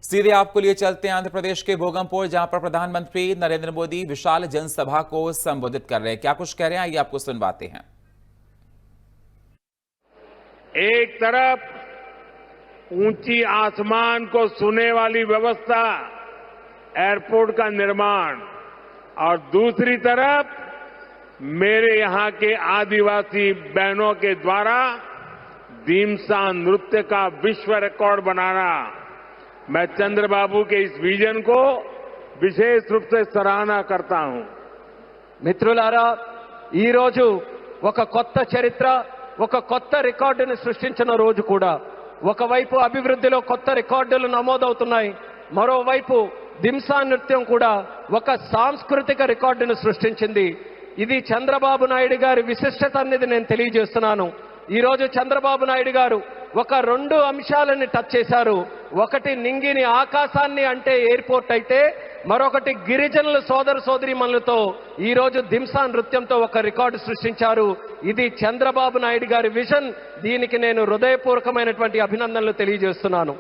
सीधे आपको लिए चलते हैं आंध्र प्रदेश के भोगमपुर, जहां पर प्रधानमंत्री नरेंद्र मोदी विशाल जनसभा को संबोधित कर रहे हैं। क्या कुछ कह रहे हैं, आइए आपको सुनवाते हैं। एक तरफ ऊंची आसमान को छूने वाली व्यवस्था, एयरपोर्ट का निर्माण, और दूसरी तरफ मेरे यहां के आदिवासी बहनों के द्वारा दीमसा नृत्य का विश्व रिकॉर्ड बनाना। मैं चंद्रबाबू के इस विजन को विशेष रूप से सराहना करता हूं। మిత్రులారా, ఈ రోజు ఒక కొత్త చరిత్ర, ఒక కొత్త రికార్డును సృష్టించిన రోజు కూడా. ఒకవైపు అభివృద్ధిలో కొత్త రికార్డులు నమోదవుతున్నాయి, మరోవైపు దింసా నృత్యం కూడా ఒక సాంస్కృతిక రికార్డును సృష్టించింది. ఇది చంద్రబాబు నాయుడు గారి విశిష్టత అనేది నేను తెలియజేస్తున్నాను. ఈ రోజు చంద్రబాబు నాయుడు గారు ఒక రెండు అంశాలని టచ్ చేశారు. ఒకటి నింగిని ఆకాశాన్ని అంటే ఎయిర్పోర్ట్ అయితే, మరొకటి గిరిజనుల సోదర సోదరీమణులతో ఈ రోజు దింసా నృత్యంతో ఒక రికార్డు సృష్టించారు. ఇది చంద్రబాబు నాయుడు గారి విజన్. దీనికి నేను హృదయపూర్వకమైనటువంటి అభినందనలు తెలియజేస్తున్నాను.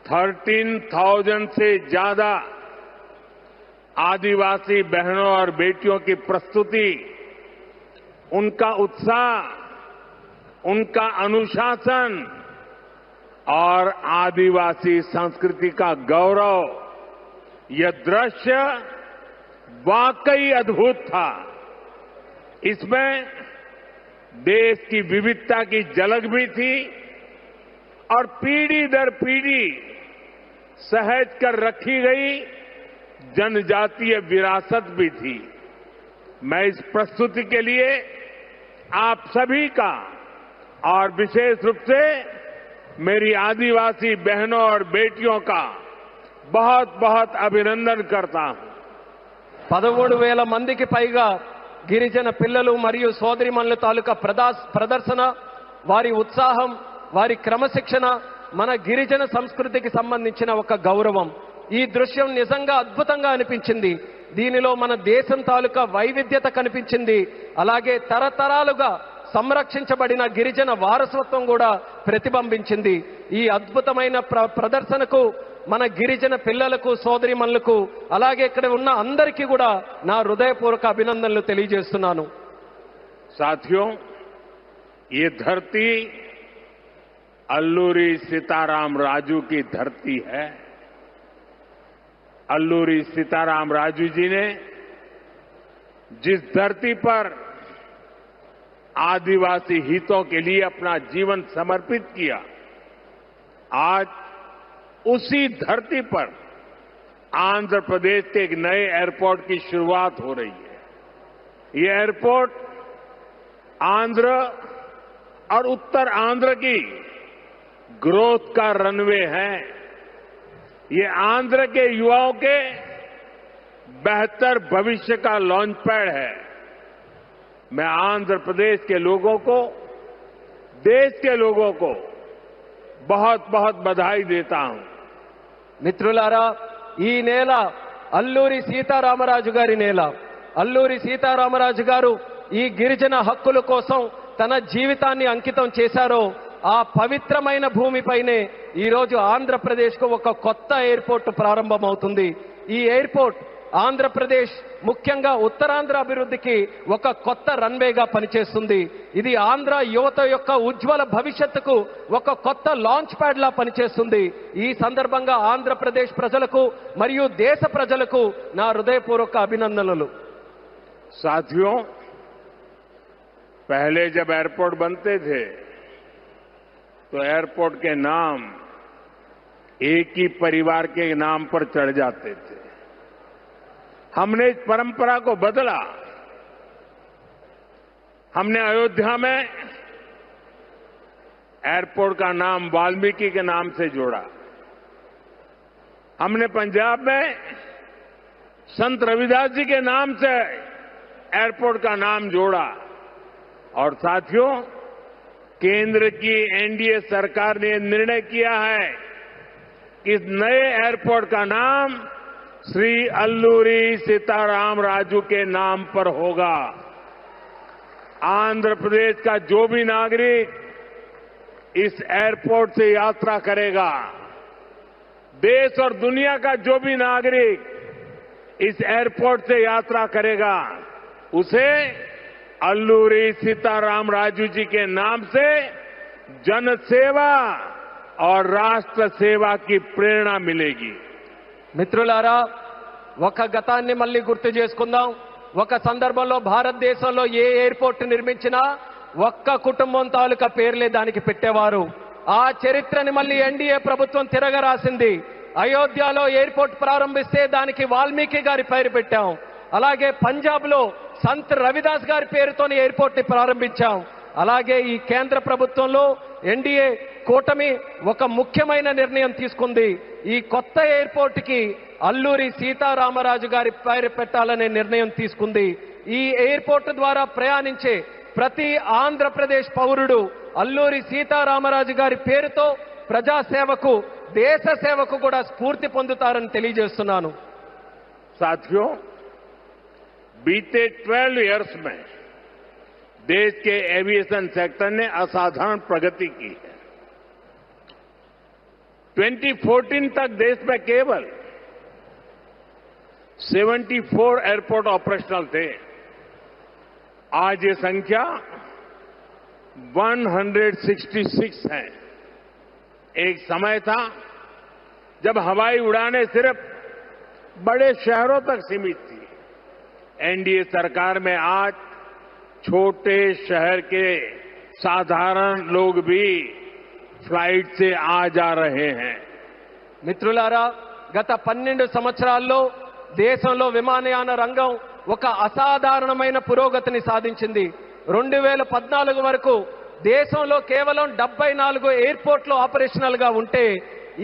13,000 से ज्यादा आदिवासी बहनों और बेटियों की प्रस्तुति, उनका उत्साह, उनका अनुशासन और आदिवासी संस्कृति का गौरव, यह दृश्य वाकई अद्भुत था। इसमें देश की विविधता की झलक भी थी और पीढ़ी दर पीढ़ी सहेज कर रखी गई जनजातीय विरासत भी थी। मैं इस प्रस्तुति के लिए आप सभी का और विशेष रूप से मेरी आदिवासी बहनों और बेटियों का बहुत बहुत अभिनंदन करता हूं। 13,000 మందికి పైగా గిరిజన పిల్లలు మరియు సోదరిమణుల తాలూకా ప్రదర్శన, వారి ఉత్సాహం, వారి క్రమశిక్షణ మన గిరిజన సంస్కృతికి సంబంధించిన ఒక గౌరవం. ఈ దృశ్యం నిజంగా అద్భుతంగా అనిపించింది. దీనిలో మన దేశం తాలూకా వైవిధ్యత కనిపించింది. అలాగే తరతరాలుగా సంరక్షించబడిన గిరిజన వారసత్వం కూడా ప్రతిబింబించింది. ఈ అద్భుతమైన ప్రదర్శనకు మన గిరిజన పిల్లలకు, సోదరిమణులకు, అలాగే ఇక్కడ ఉన్న అందరికీ కూడా నా హృదయపూర్వక అభినందనలు తెలియజేస్తున్నాను. साथियों, ये धरती अल्लूरी सीताराम राजू की धरती है। अल्लूरी सीताराम राजू जी ने जिस धरती पर आदिवासी हितों के लिए अपना जीवन समर्पित किया, आज उसी धरती पर आंध्र प्रदेश के एक नए एयरपोर्ट की शुरुआत हो रही है। ये एयरपोर्ट आंध्र और उत्तर आंध्र की ग्रोथ का रनवे है। ये आंध्र के युवाओं के बेहतर भविष्य का लॉन्च पैड है। मैं आंध्र प्रदेश के लोगों को, देश के लोगों को बहुत बहुत बधाई देता हूं। మిత్రులారా, ఈ నేల అల్లూరి సీతారామరాజు గారి నేల. అల్లూరి సీతారామరాజు గారు ఈ గిరిజన హక్కుల కోసం తన జీవితాన్ని అంకితం చేశారో ఆ పవిత్రమైన భూమిపైనే ఈ రోజు ఆంధ్రప్రదేశ్కు ఒక కొత్త ఎయిర్పోర్ట్ ప్రారంభమవుతుంది. ఈ ఎయిర్పోర్ట్ ఆంధ్రప్రదేశ్, ముఖ్యంగా ఉత్తరాంధ్ర అభివృద్ధికి ఒక కొత్త రన్వేగా పనిచేస్తుంది. ఇది ఆంధ్ర యువత యొక్క ఉజ్వల భవిష్యత్తుకు ఒక కొత్త లాంచ్ ప్యాడ్ లా పనిచేస్తుంది. ఈ సందర్భంగా ఆంధ్రప్రదేశ్ ప్రజలకు మరియు దేశ ప్రజలకు నా హృదయపూర్వక అభినందనలు. साथियों, पहले जब एयरपोर्ट बनते थे तो एयरपोर्ट के नाम एक ही परिवार के नाम पर चढ़ जाते थे। हमने इस परंपरा को बदला। हमने अयोध्या में एयरपोर्ट का नाम वाल्मीकि के नाम से जोड़ा। हमने पंजाब में संत रविदास जी के नाम से एयरपोर्ट का नाम जोड़ा। और साथियों, केंद्र की एनडीए सरकार ने निर्णय किया है कि इस नए एयरपोर्ट का नाम श्री अल्लूरी सीताराम राजू के नाम पर होगा। आंध्र प्रदेश का जो भी नागरिक इस एयरपोर्ट से यात्रा करेगा, देश और दुनिया का जो भी नागरिक इस एयरपोर्ट से यात्रा करेगा उसे अल्लूरी सीताराम राजू जी के नाम से जन सेवा और राष्ट्र सेवा की प्रेरणा मिलेगी। మిత్రులారా, ఒక గతాన్ని మళ్ళీ గుర్తు చేసుకుందాం. ఒక సందర్భంలో భారతదేశంలో ఏ ఎయిర్పోర్ట్ నిర్మించినా ఒక్క కుటుంబం తాలూకా పేర్లే దానికి పెట్టేవారు. ఆ చరిత్రని మళ్ళీ ఎన్డీఏ ప్రభుత్వం తిరగరాసింది. అయోధ్యలో ఎయిర్పోర్ట్ ప్రారంభిస్తే దానికి వాల్మీకి గారి పేరు పెట్టాం. అలాగే పంజాబ్ లో సంత్ రవిదాస్ గారి పేరుతోని ఎయిర్పోర్ట్ ని ప్రారంభించాం. అలాగే ఈ కేంద్ర ప్రభుత్వంలో ఎన్డీఏ కూటమి ఒక ముఖ్యమైన నిర్ణయం తీసుకుంది. ఈ కొత్త ఎయిర్పోర్ట్ కి అల్లూరి సీతారామరాజు గారి పేరు పెట్టాలనే నిర్ణయం తీసుకుంది. ఈ ఎయిర్పోర్ట్ ద్వారా ప్రయాణించే ప్రతి ఆంధ్రప్రదేశ్ పౌరుడు అల్లూరి సీతారామరాజు గారి పేరుతో ప్రజాసేవకు దేశ సేవకు కూడా స్ఫూర్తి పొందుతారని తెలియజేస్తున్నాను. साथियों, बीते 12 इयर्स में देश के एविएशन सेक्टर ने असाधारण प्रगति की है। 2014 तक देश में केवल 74 एयरपोर्ट ऑपरेशनल थे। आज ये संख्या 166 है। एक समय था जब हवाई उड़ानें सिर्फ बड़े शहरों तक सीमित थी। एनडीए सरकार में आज छोटे शहर के साधारण लोग भी फ्लाइट से आ जा रहे हैं। మిత్రులారా, గత 12 సంవత్సరాల్లో దేశంలో విమానయాన రంగం ఒక అసాధారణమైన పురోగతిని సాధించింది. 2014 వరకు దేశంలో కేవలం 74 ఎయిర్పోర్ట్లు ఆపరేషనల్ గా ఉంటే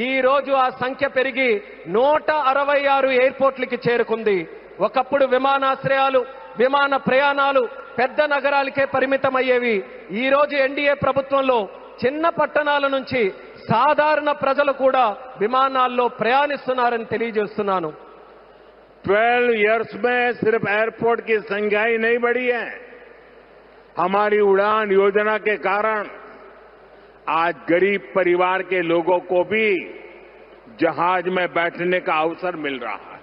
ఈ రోజు ఆ సంఖ్య పెరిగి 166 ఎయిర్పోర్ట్లకి చేరుకుంది. ఒకప్పుడు విమానాశ్రయాలు, విమాన ప్రయాణాలు పెద్ద నగరాలకే పరిమితమయ్యేవి. ఈ రోజు ఎన్డీఏ ప్రభుత్వంలో చిన్న పట్టణాల నుంచి సాధారణ ప్రజలు కూడా విమానాల్లో ప్రయాణిస్తున్నారని తెలియజేస్తున్నాను. 12 इयर्स में सिर्फ एयरपोर्ट की संख्या ही नहीं बढ़ी है। हमारी उड़ान योजना के कारण आज गरीब परिवार के लोगों को भी जहाज में बैठने का अवसर मिल रहा है।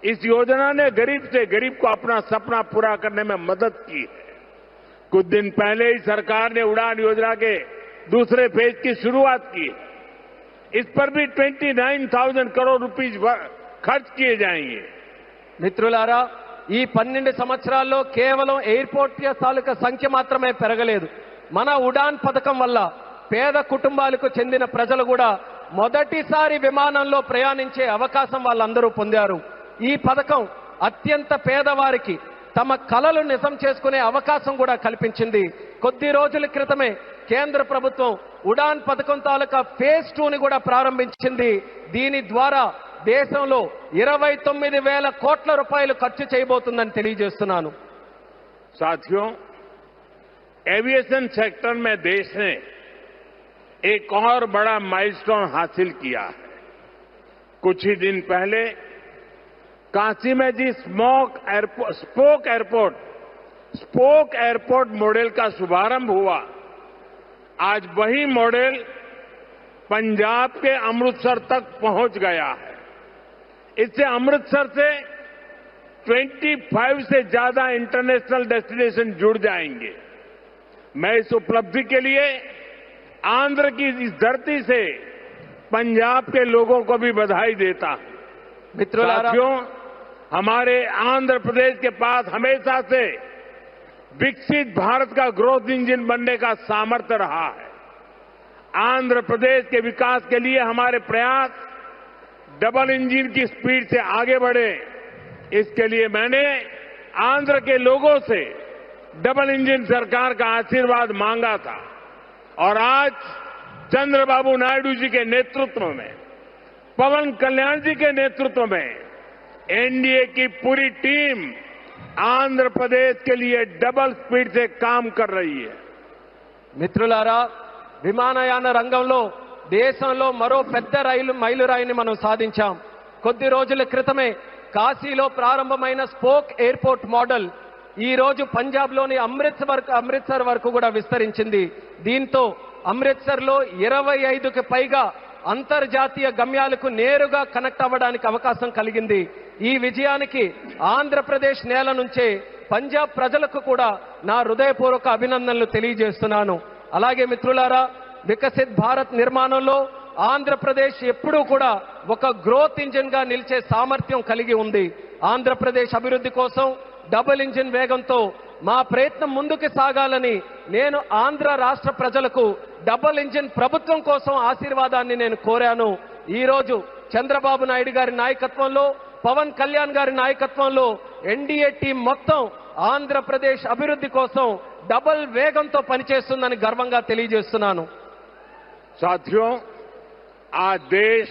इस योजना ने गरीब से गरीब को अपना सपना पूरा करने में मदद की है। कुछ दिन पहले ही सरकार ने उड़ान योजना के दूसरे फेज की शुरुआत की है। इस पर भी 29,000 करोड़ रुपीज खर्च किए जाएंगे। మిత్రులారా, ఈ 12 సంవత్సరాల్లో కేవలం ఎయిర్పోర్ట్ తాలూకా సంఖ్య మాత్రమే పెరగలేదు. మన ఉడాన్ పథకం వల్ల పేద కుటుంబాలకు చెందిన ప్రజలు కూడా మొదటిసారి విమానంలో ప్రయాణించే అవకాశం వాళ్ళందరూ పొందారు. ఈ పథకం అత్యంత పేదవారికి తమ కలలు నిజం చేసుకునే అవకాశం కూడా కల్పించింది. కొద్ది రోజుల క్రితమే కేంద్ర ప్రభుత్వం ఉడాన్ పథకం తాలూకా ఫేజ్ 2ని కూడా ప్రారంభించింది. దీని ద్వారా దేశంలో 29,000 కోట్ల రూపాయలు ఖర్చు చేయబోతుందని తెలియజేస్తున్నాను. साथियों, एविएशन सेक्टर में देश ने एक और बड़ा माइलस्टोन हासिल किया है। कुछ ही दिन पहले काशी में जी स्पोक एयरपोर्ट मॉडल का शुभारंभ हुआ। आज वही मॉडल पंजाब के अमृतसर तक पहुंच गया है। इससे अमृतसर से 25 से ज्यादा इंटरनेशनल डेस्टिनेशन जुड़ जाएंगे। मैं इस उपलब्धि के लिए आंध्र की इस धरती से पंजाब के लोगों को भी बधाई देता हूं। साथियों, हमारे आंध्र प्रदेश के पास हमेशा से विकसित भारत का ग्रोथ इंजन बनने का सामर्थ्य रहा है। आंध्र प्रदेश के विकास के लिए हमारे प्रयास डबल इंजन की स्पीड से आगे बढ़े। इसके लिए मैंने आंध्र के लोगों से डबल इंजन सरकार का आशीर्वाद मांगा था और आज चंद्रबाबू नायडू जी के नेतृत्व में, पवन कल्याण जी के नेतृत्व में एनडीए की पूरी टीम आंध्र प्रदेश के लिए डबल स्पीड से काम कर रही है। మిత్రులారా, విమానయాన రంగంలో దేశంలో మరో పెద్ద మైలురాయిని మనం సాధించాం. కొద్ది రోజుల క్రితమే కాశీలో ప్రారంభమైన స్పోక్ ఎయిర్పోర్ట్ మోడల్ ఈ రోజు పంజాబ్లోని అమృత్సర్ వరకు కూడా విస్తరించింది. దీంతో అమృత్సర్లో 25కి పైగా అంతర్జాతీయ గమ్యాలకు నేరుగా కనెక్ట్ అవ్వడానికి అవకాశం కలిగింది. ఈ విజయానికి ఆంధ్రప్రదేశ్ నేల నుంచే పంజాబ్ ప్రజలకు కూడా నా హృదయపూర్వక అభినందనలు తెలియజేస్తున్నాను. అలాగే మిత్రులారా, వికసిత్ భారత్ నిర్మాణంలో ఆంధ్రప్రదేశ్ ఎప్పుడూ కూడా ఒక గ్రోత్ ఇంజిన్ గా నిలిచే సామర్థ్యం కలిగి ఉంది. ఆంధ్రప్రదేశ్ అభివృద్ధి కోసం డబుల్ ఇంజిన్ వేగంతో మా ప్రయత్నం ముందుకు సాగాలని నేను ఆంధ్ర రాష్ట్ర ప్రజలకు డబుల్ ఇంజిన్ ప్రభుత్వం కోసం ఆశీర్వాదాన్ని నేను కోరాను. ఈ రోజు చంద్రబాబు నాయుడు గారి నాయకత్వంలో, పవన్ కళ్యాణ్ గారి నాయకత్వంలో ఎన్డీఏ టీం మొత్తం ఆంధ్రప్రదేశ్ అభివృద్ధి కోసం డబుల్ వేగంతో పనిచేస్తుందని గర్వంగా తెలియజేస్తున్నాను. साथियों, आज देश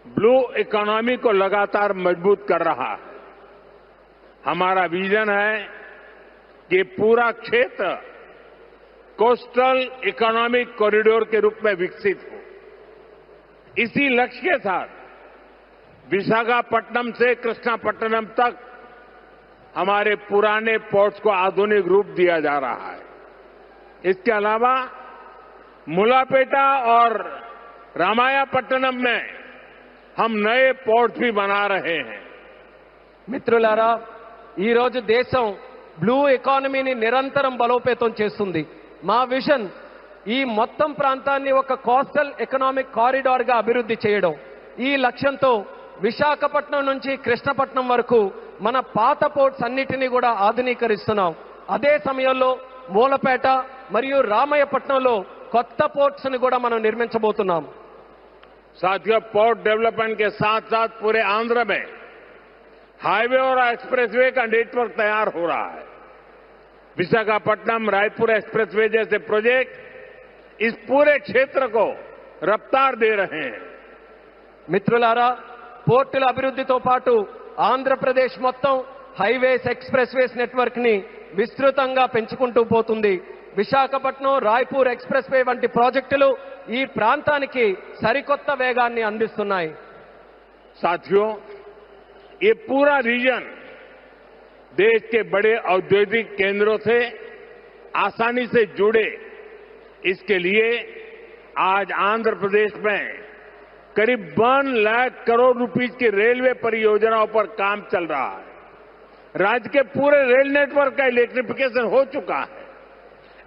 ब्लू इकोनॉमी को लगातार मजबूत कर रहा है. हमारा विजन है कि पूरा क्षेत्र कोस्टल इकोनॉमिक कॉरिडोर के रूप में विकसित हो. इसी लक्ष्य के साथ विशाखापट्टनम से कृष्णापट्टनम तक हमारे पुराने पोर्ट्स को आधुनिक रूप दिया जा रहा है. इसके अलावा मुलापेटा और रामायापट्टनम में हम नए पोर्ट्स भी बना रहे हैं. మిత్రులారా, ఈ రోజు దేశం బ్లూ ఎకానమీని నిరంతరం బలోపేతం చేస్తుంది. మా విజన్ ఈ మొత్తం ప్రాంతాన్ని ఒక కోస్టల్ ఎకనామిక్ కారిడార్ గా అభివృద్ధి చేయడం. ఈ లక్ష్యంతో విశాఖపట్నం నుంచి కృష్ణపట్నం వరకు మన పాత పోర్ట్స్ అన్నిటినీ కూడా ఆధునీకరిస్తున్నాం. అదే సమయంలో మూలపేట మరియు రామయ్యపట్నంలో కొత్త పోర్ట్స్ ని కూడా మనం నిర్మించబోతున్నాం. साथियों, पोर्ट डेवलपमेंट के साथ साथ पूरे आंध्र में हाईवे और एक्सप्रेसवे का नेटवर्क तैयार हो रहा है. विशाखापट्टनम रायपुर एक्सप्रेसवे जैसे प्रोजेक्ट इस पूरे क्षेत्र को रफ्तार दे रहे हैं. మిత్రులారా, పోర్టుల అభివృద్ధితో పాటు ఆంధ్రప్రదేశ్ మొత్తం హైవేస్, ఎక్స్ప్రెస్వేస్ నెట్వర్క్ ని విస్తృతంగా పెంచుకుంటూ పోతుంది. విశాఖపట్నం రాయ్పూర్ ఎక్స్ప్రెస్ వే వంటి ప్రాజెక్టులు ఈ ప్రాంతానికి సరికొత్త వేగాన్ని అందిస్తున్నాయి. साथियों, ये पूरा रीजन देश के बड़े औद्योगिक केंद्रों से आसानी से जुड़े, इसके लिए आज आंध्र प्रदेश में करीब 1 लाख करोड़ रुपीस की रेलवे परियोजनाओं पर काम चल रहा है. राज्य के पूरे रेल नेटवर्क का इलेक्ट्रिफिकेशन हो चुका है.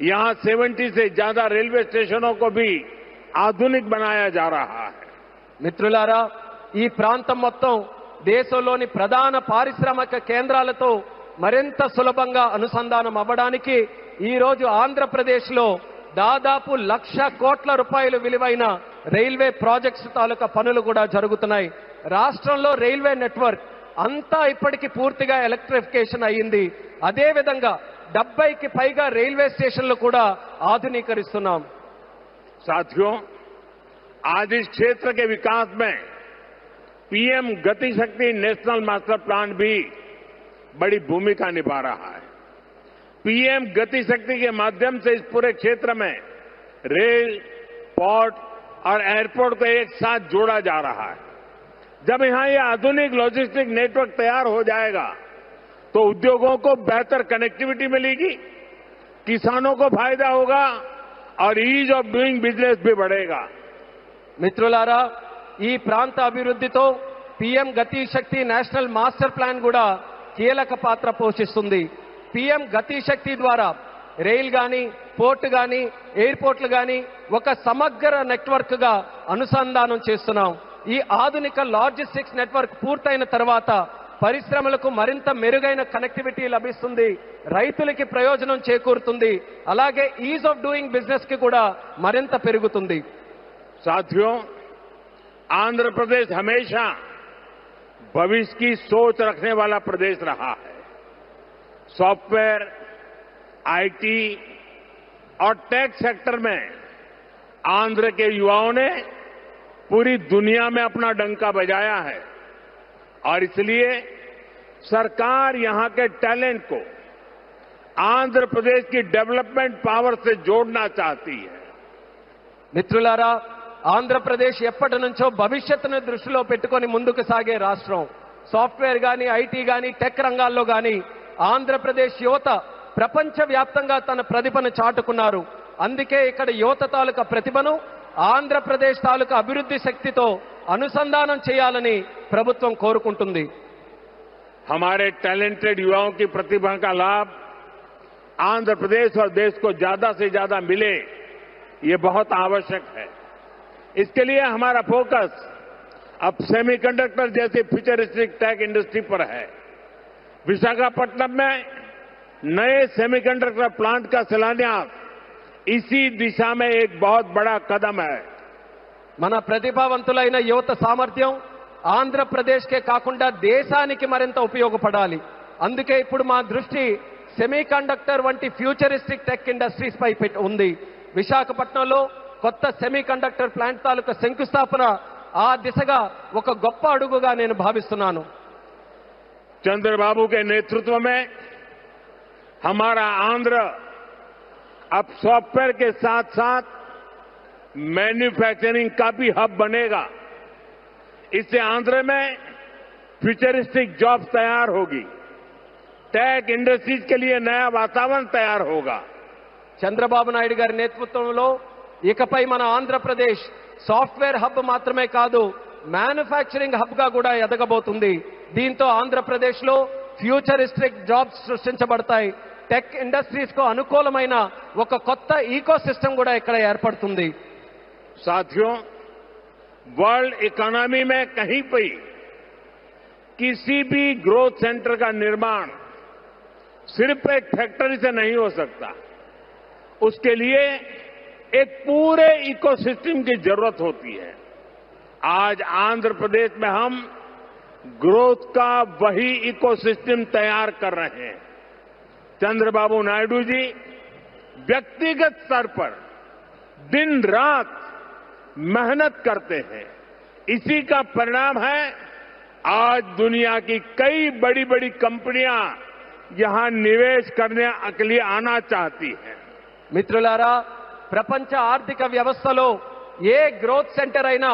यहां 70 से ज्यादा रेलवे स्टेशनों को भी आधुनिक बनाया जा रहा है. మిత్రులారా, ఈ ప్రాంతం మొత్తం దేశంలోని ప్రధాన పారిశ్రామిక కేంద్రాలతో మరింత సులభంగా అనుసంధానం అవ్వడానికి ఈ రోజు ఆంధ్రప్రదేశ్ లో దాదాపు 1,00,000 కోట్ల రూపాయలు విలువైన రైల్వే ప్రాజెక్ట్స్ తాలూకా పనులు కూడా జరుగుతున్నాయి. రాష్ట్రంలో రైల్వే నెట్వర్క్ అంతా ఇప్పటికీ పూర్తిగా ఎలక్ట్రిఫికేషన్ అయ్యింది. అదే విధంగా 70కి పైగా రైల్వే స్టేషన్లు కూడా ఆధునీకరిస్తున్నాం. साथियों, आज इस क्षेत्र के विकास में पीएम गति शक्ति नेशनल मास्टर प्लान भी बड़ी भूमिका निभा रहा है. पीएम गति शक्ति के माध्यम से इस पूरे क्षेत्र में रेल, पोर्ट और एयरपोर्ट को एक साथ जोड़ा जा रहा है. जब यहां ये आधुनिक लॉजिस्टिक नेटवर्क तैयार हो जाएगा तो उद्योगों को बेहतर कनेक्टिविटी मिलेगी, किसानों को फायदा होगा और ईज ऑफ डूइंग बिजनेस भी बढ़ेगा. మిత్రులారా, ఈ ప్రాంత అభివృద్ధితో పీఎం గతి శక్తి నేషనల్ మాస్టర్ ప్లాన్ కూడా కీలక పాత్ర పోషిస్తుంది. పీఎం గతి శక్తి ద్వారా రైల్ గాని, పోర్ట్ గాని, ఎయిర్పోర్ట్లు గాని ఒక సమగ్ర నెట్వర్క్ గా అనుసంధానం చేస్తున్నాం. ఈ ఆధునిక లాజిస్టిక్స్ నెట్వర్క్ పూర్తయిన తర్వాత పరిశ్రమలకు మరింత మెరుగైన కనెక్టివిటీ లభిస్తుంది, రైతులకి ప్రయోజనం చేకూరుతుంది, అలాగే ఈజ్ ఆఫ్ డూయింగ్ బిజినెస్ కి కూడా మరింత పెరుగుతుంది. साथियों, आंध्र प्रदेश हमेशा भविष्य की सोच रखने वाला प्रदेश रहा है. सॉफ्टवेयर, आईटी और टेक सेक्टर में आंध्र के युवाओं ने पूरी दुनिया में अपना डंका बजाया है और इसलिए सरकार यहां के टैलेंट को आंध्र प्रदेश की डेवलपमेंट पावर से जोड़ना चाहती है. మిత్రులారా, ఆంధ్రప్రదేశ్ ఎప్పటి నుంచో భవిష్యత్తును దృష్టిలో పెట్టుకొని ముందుకు సాగే రాష్ట్రం. సాఫ్ట్వేర్ గాని, ఐటీ గాని, టెక్ రంగాల్లో గాని ఆంధ్రప్రదేశ్ యువత ప్రపంచవ్యాప్తంగా తన ప్రతిభను చాటుకున్నారు. అందుకే ఇక్కడ యువత తాలూకా ప్రతిభను ఆంధ్రప్రదేశ్ తాలూకా అభివృద్ధి శక్తితో అనుసంధానం చేయాలని ప్రభుత్వం కోరుకుంటుంది. हमारे टैलेंटेड युवाओं की प्रतिभा का लाभ आंध्र प्रदेश और देश को ज्यादा से ज्यादा मिले, ये बहुत आवश्यक है. इसके लिए हमारा फोकस अब सेमीकंडक्टर जैसी फ्यूचरिस्टिक टेक इंडस्ट्री पर है. विशाखापट्टनम में नए सेमीकंडक्टर प्लांट का शिलान्यास इसी दिशा में एक बहुत बड़ा कदम है. మన ప్రతిభావంతులైన యువత సామర్థ్యం ఆంధ్రప్రదేశ్కే కాకుండా దేశానికి మరింత ఉపయోగపడాలి. అందుకే ఇప్పుడు మా దృష్టి సెమీకండక్టర్ వంటి ఫ్యూచరిస్టిక్ టెక్ ఇండస్ట్రీస్ పై ఉంది. విశాఖపట్నంలో కొత్త సెమీకండక్టర్ ప్లాంట్ తాలూకా శంకుస్థాపన ఆ దిశగా ఒక గొప్ప అడుగుగా నేను భావిస్తున్నాను. चंद्रबाबू के नेतृत्व में हमारा आंध्र अब सॉफ्टवेयर के साथ साथ मैन्युफैक्चरिंग का भी हब बनेगा. इससे आंध्र में फ्यूचरिस्टिक जॉब्स तैयार होगी, टेक इंडस्ट्रीज के लिए नया वातावरण तैयार होगा. చంద్రబాబు నాయుడు గారి నేతృత్వంలో ఇకపై మన ఆంధ్రప్రదేశ్ సాఫ్ట్వేర్ హబ్ మాత్రమే కాదు, మ్యానుఫ్యాక్చరింగ్ హబ్ గా కూడా ఎదగబోతుంది. దీంతో ఆంధ్రప్రదేశ్ లో ఫ్యూచరిస్టిక్ జాబ్స్ సృష్టించబడతాయి. టెక్ ఇండస్ట్రీస్ కు అనుకూలమైన ఒక కొత్త ఈకో సిస్టమ్ కూడా ఇక్కడ ఏర్పడుతుంది. साथियों, वर्ल्ड इकोनॉमी में कहीं भी किसी भी ग्रोथ सेंटर का निर्माण सिर्फ एक फैक्ट्री से नहीं हो सकता. उसके लिए एक पूरे इकोसिस्टम की जरूरत होती है. आज आंध्र प्रदेश में हम ग्रोथ का वही इकोसिस्टम तैयार कर रहे हैं. चंद्रबाबू नायडू जी व्यक्तिगत स्तर पर दिन रात मेहनत करते हैं. इसी का परिणाम है आज दुनिया की कई बड़ी बड़ी कंपनियां यहां निवेश करने के लिए आना चाहती हैं. మిత్రులారా, ప్రపంచ ఆర్థిక వ్యవస్థలో ఏ గ్రోత్ సెంటర్ అయినా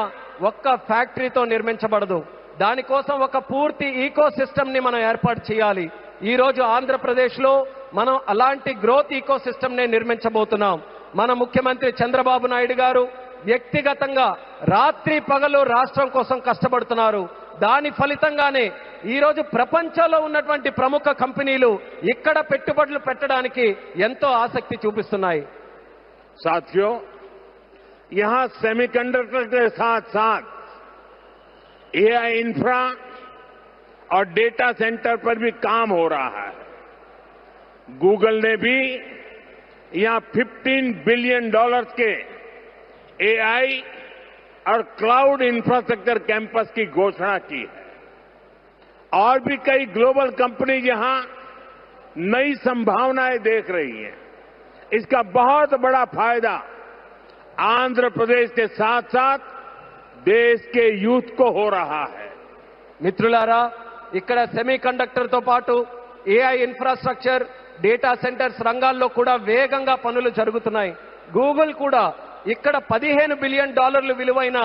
ఒక్క ఫ్యాక్టరీతో నిర్మించబడదు. దానికోసం ఒక పూర్తి ఈకో సిస్టమ్ ని మనం ఏర్పాటు చేయాలి. ఈ రోజు ఆంధ్రప్రదేశ్ లో మనం అలాంటి గ్రోత్ ఈకో సిస్టమ్ ని నిర్మించబోతున్నాం. మన ముఖ్యమంత్రి చంద్రబాబు నాయుడు గారు వ్యక్తిగతంగా రాత్రి పగలు రాష్ట్రం కోసం కష్టపడుతున్నారు. దాని ఫలితంగానే ఈ రోజు ప్రపంచంలో ఉన్నటువంటి ప్రముఖ కంపెనీలు ఇక్కడ పెట్టుబడులు పెట్టడానికి ఎంతో ఆసక్తి చూపిస్తున్నాయి. साथियों, यहां सेमीकंडक्टर के साथ साथ एआई इंफ्रा और डेटा सेंटर पर भी काम हो रहा है. गूगल ने भी यहां $15 बिलियन के एआई और क्लाउड इंफ्रास्ट्रक्चर कैंपस की घोषणा की है. और भी कई ग्लोबल कंपनी यहां नई संभावनाएं देख रही हैं. इसका बहुत बड़ा फायदा आंध्र प्रदेश के साथ साथ देश के यूथ को हो रहा है. మిత్రులారా, ఇక్కడ సెమీకండక్టర్ తో పాటు ఏఐ ఇన్ఫ్రాస్ట్రక్చర్, డేటా సెంటర్స్ రంగాల్లో కూడా వేగంగా పనులు జరుగుతున్నాయి. గూగుల్ కూడా ఇక్కడ $15 బిలియన్ విలువైన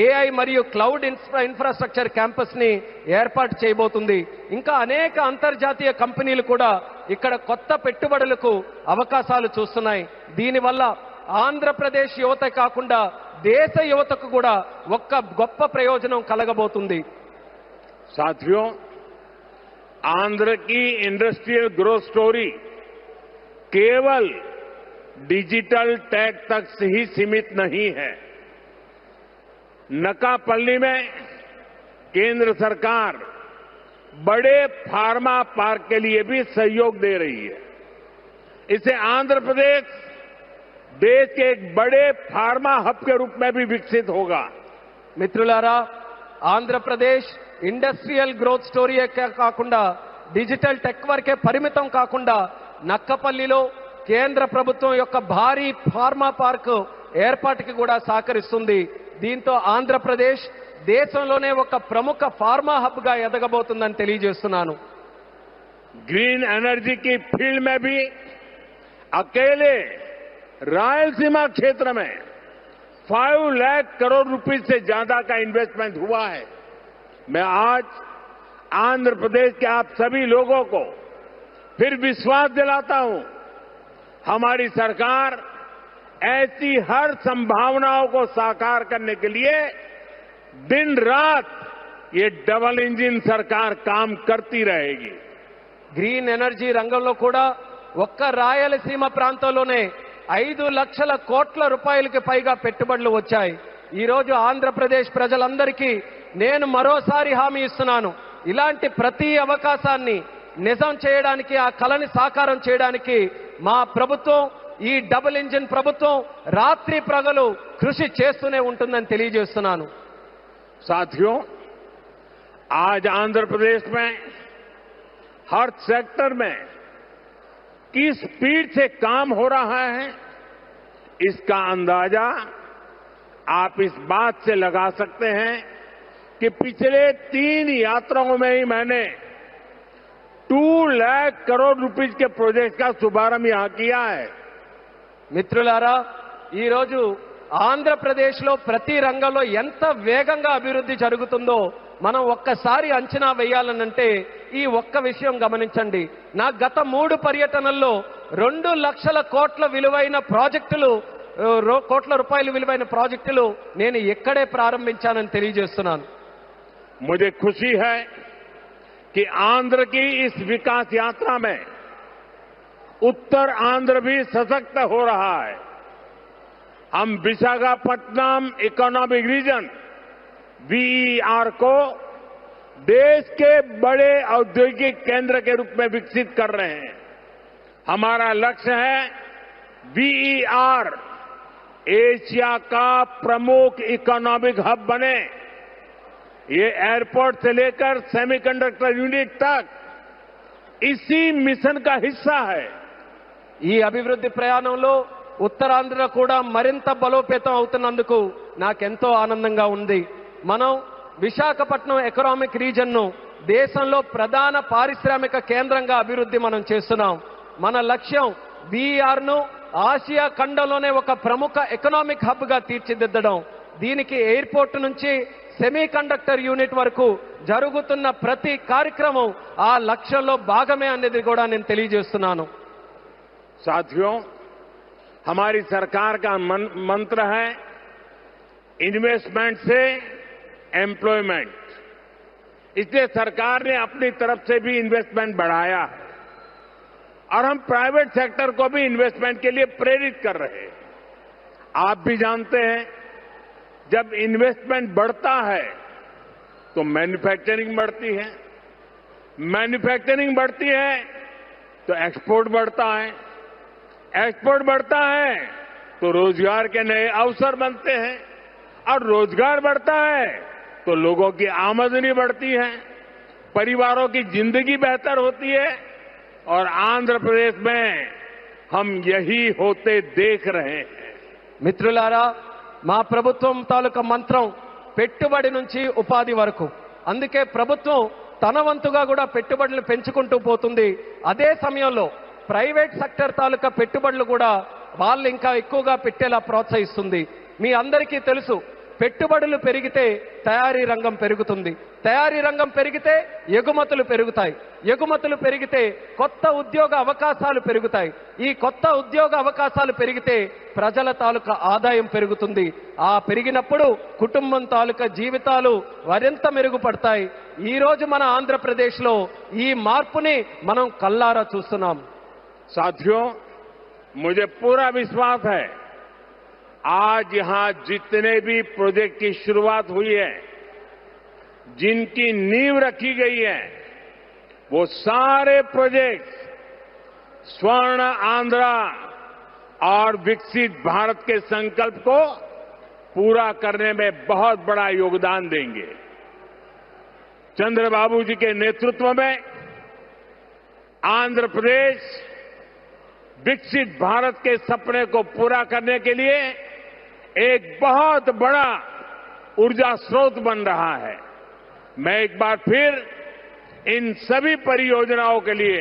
ఏఐ మరియు క్లౌడ్ ఇన్ఫ్రాస్ట్రక్చర్ క్యాంపస్ ని ఏర్పాటు చేయబోతుంది. ఇంకా అనేక అంతర్జాతీయ కంపెనీలు కూడా ఇక్కడ కొత్త పెట్టుబడులకు అవకాశాలు చూస్తున్నాయి. దీనివల్ల ఆంధ్రప్రదేశ్ యువత కాకుండా దేశ యువతకు కూడా ఒక్క గొప్ప ప్రయోజనం కలగబోతుంది. साथियों, आंध्र की इंडस्ट्रियल ग्रोथ स्टोरी केवल डिजिटल टेक तक से ही सीमित नहीं है. नकापल्ली में केंद्र सरकार बड़े फार्मा पार्क के लिए भी सहयोग दे रही है. इससे आंध्र प्रदेश देश के एक बड़े फार्मा हब के रूप में भी विकसित होगा. మిత్రులారా, ఆంధ్రప్రదేశ్ ఇండస్ట్రియల్ గ్రోత్ స్టోరీ కాకుండా డిజిటల్ టెక్ వరకే పరిమితం కాకుండా నక్కపల్లిలో కేంద్ర ప్రభుత్వం యొక్క భారీ ఫార్మా పార్క్ ఏర్పాటుకి కూడా సహకరిస్తుంది. దీంతో ఆంధ్రప్రదేశ్ దేశంలోనే ఒక ప్రముఖ ఫార్మా హబ్ గా ఎదగబోతుందని తెలియజేస్తున్నాను. ग्रीन एनर्जी की फील्ड में भी अकेले रायलसीमा क्षेत्र में 5 लाख करोड़ रुपए से ज्यादा का इन्वेस्टमेंट हुआ है. मैं आज आंध्र प्रदेश के आप सभी लोगों को फिर विश्वास दिलाता हूं, हमारी सरकार ऐसी हर संभावनाओं को साकार करने के लिए दिन रात ये डबल इंजन सरकार काम करती रहेगी। గ్రీన్ ఎనర్జీ రంగంలో కూడా ఒక్క రాయలసీమ ప్రాంతంలోనే 5 లక్షల కోట్ల రూపాయలకి పైగా పెట్టుబడులు వచ్చాయి. ఈ రోజు ఆంధ్రప్రదేశ్ ప్రజలందరికీ నేను మరోసారి హామీ ఇస్తున్నాను, ఇలాంటి ప్రతి అవకాశాన్ని నిజం చేయడానికి, ఆ కలని సాకారం చేయడానికి మా ప్రభుత్వం, ఈ డబుల్ ఇంజిన్ ప్రభుత్వం రాత్రి ప్రగలు కృషి చేస్తూనే ఉంటుందని తెలియజేస్తున్నాను. साथियों, आज आंध्र प्रदेश में हर सेक्टर में किस स्पीड से काम हो रहा है, इसका अंदाजा आप इस बात से लगा सकते हैं कि पिछले 3 यात्राओं में ही मैंने 2 लाख करोड़ रुपीस के प्रोजेक्ट का शुभारंभ यहां किया है। మిత్రులారా, ఈ రోజు ఆంధ్రప్రదేశ్లో ప్రతి రంగంలో ఎంత వేగంగా అభివృద్ధి జరుగుతుందో మనం ఒక్కసారి అంచనా వేయాలనంటే ఈ ఒక్క విషయం గమనించండి. నా గత 3 పర్యటనల్లో 2 లక్షల కోట్ల విలువైన ప్రాజెక్టులు, కోట్ల రూపాయల విలువైన ప్రాజెక్టులు నేను ఇక్కడే ప్రారంభించానని తెలియజేస్తున్నాను. मुझे खुशी है कि आंध्र की इस विकास यात्रा में उत्तर आंध्र भी सशक्त हो रहा है। हम विशाखापट्टनम इकोनॉमिक रीजन वीईआर को देश के बड़े औद्योगिक केंद्र के रूप में विकसित कर रहे हैं। हमारा लक्ष्य है वीईआर एशिया का प्रमुख इकोनॉमिक हब बने। ये एयरपोर्ट से लेकर सेमीकंडक्टर यूनिट तक इसी मिशन का हिस्सा है। ఈ అభివృద్ధి ప్రయాణంలో ఉత్తరాంధ్ర కూడా మరింత బలోపేతం అవుతున్నందుకు నాకెంతో ఆనందంగా ఉంది. మనం విశాఖపట్నం ఎకనామిక్ రీజన్ను దేశంలో ప్రధాన పారిశ్రామిక కేంద్రంగా అభివృద్ధి మనం చేస్తున్నాం. మన లక్ష్యం వీఆర్ను ఆసియా ఖండంలోనే ఒక ప్రముఖ ఎకనామిక్ హబ్గా తీర్చిదిద్దడం. దీనికి ఎయిర్పోర్ట్ నుంచి సెమీ కండక్టర్ యూనిట్ వరకు జరుగుతున్న ప్రతి కార్యక్రమం ఆ లక్ష్యంలో భాగమే అనేది కూడా నేను తెలియజేస్తున్నాను. साथियों, हमारी सरकार का मंत्र है इन्वेस्टमेंट से एम्प्लॉयमेंट। इसलिए सरकार ने अपनी तरफ से भी इन्वेस्टमेंट बढ़ाया है और हम प्राइवेट सेक्टर को भी इन्वेस्टमेंट के लिए प्रेरित कर रहे हैं। आप भी जानते हैं, जब इन्वेस्टमेंट बढ़ता है तो मैन्युफैक्चरिंग बढ़ती है, मैन्युफैक्चरिंग बढ़ती है तो एक्सपोर्ट बढ़ता है, एक्सपोर्ट बढ़ता है तो रोजगार के नए अवसर बनते हैं और रोजगार बढ़ता है तो लोगों की आमदनी बढ़ती है, परिवारों की जिंदगी बेहतर होती है और आंध्र प्रदेश में हम यही होते देख रहे हैं। మిత్రులారా, మా ప్రభుత్వం తాలూకా మంత్రం పెట్టుబడి నుంచి ఉపాధి వరకు. అందుకే ప్రభుత్వం తన వంతుగా కూడా పెట్టుబడులు పెంచుకుంటూ పోతుంది. అదే సమయంలో ప్రైవేట్ సెక్టర్ తాలూకా పెట్టుబడులు కూడా వాళ్ళు ఇంకా ఎక్కువగా పెట్టేలా ప్రోత్సహిస్తుంది. మీ అందరికీ తెలుసు, పెట్టుబడులు పెరిగితే తయారీ రంగం పెరుగుతుంది, తయారీ రంగం పెరిగితే ఎగుమతులు పెరుగుతాయి, ఎగుమతులు పెరిగితే కొత్త ఉద్యోగ అవకాశాలు పెరుగుతాయి, ఈ కొత్త ఉద్యోగ అవకాశాలు పెరిగితే ప్రజల తాలూకా ఆదాయం పెరుగుతుంది. ఆ పెరిగినప్పుడు కుటుంబం తాలూకా జీవితాలు మరింత మెరుగుపడతాయి. ఈ రోజు మన ఆంధ్రప్రదేశ్లో ఈ మార్పుని మనం కల్లారా చూస్తున్నాం. साथियों, मुझे पूरा विश्वास है आज यहां जितने भी प्रोजेक्ट की शुरुआत हुई है, जिनकी नींव रखी गई है, वो सारे प्रोजेक्ट स्वर्ण आंध्रा और विकसित भारत के संकल्प को पूरा करने में बहुत बड़ा योगदान देंगे। चंद्रबाबू जी के नेतृत्व में आंध्र प्रदेश विकसित भारत के सपने को पूरा करने के लिए एक बहुत बड़ा ऊर्जा स्रोत बन रहा है। मैं एक बार फिर इन सभी परियोजनाओं के लिए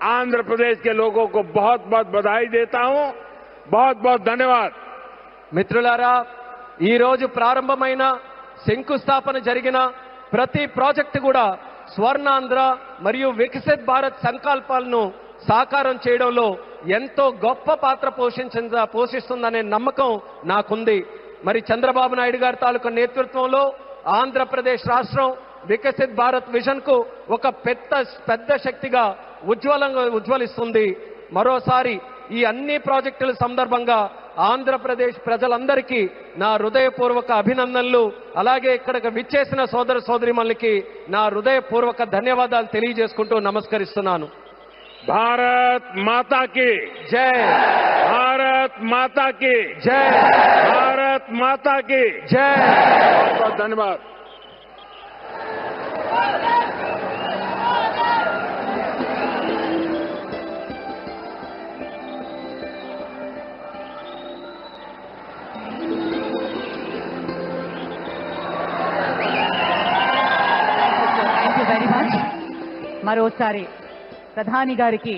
आंध्र प्रदेश के लोगों को बहुत बहुत बधाई देता हूं। बहुत बहुत धन्यवाद। మిత్రులారా, ఈ రోజు ప్రారంభమైన శంకుస్థాపన జరిగిన ప్రతి ప్రాజెక్టు కూడా స్వర్ణాంధ్ర మరియు వికసిత్ భారత్ సంకల్పాలను సాకారం చేయడంలో ఎంతో గొప్ప పాత్ర పోషిస్తుందనే నమ్మకం నాకుంది. మరి చంద్రబాబు నాయుడు గారి తాలూకా నేతృత్వంలో ఆంధ్రప్రదేశ్ రాష్ట్రం వికసిత్ భారత్ విజన్ కు ఒక పెద్ద శక్తిగా ఉజ్వలిస్తుంది. మరోసారి ఈ అన్ని ప్రాజెక్టుల సందర్భంగా ఆంధ్రప్రదేశ్ ప్రజలందరికీ నా హృదయపూర్వక అభినందనలు, అలాగే ఇక్కడికి విచ్చేసిన సోదర సోదరిమణులకి నా హృదయపూర్వక ధన్యవాదాలు తెలియజేసుకుంటూ నమస్కరిస్తున్నాను. भारत माता की జై, भारत माता की జై, भारत माता की జై. बहुत बहुत धन्यवाद. Thank you very much. మరోసారి ప్రధాని గారికి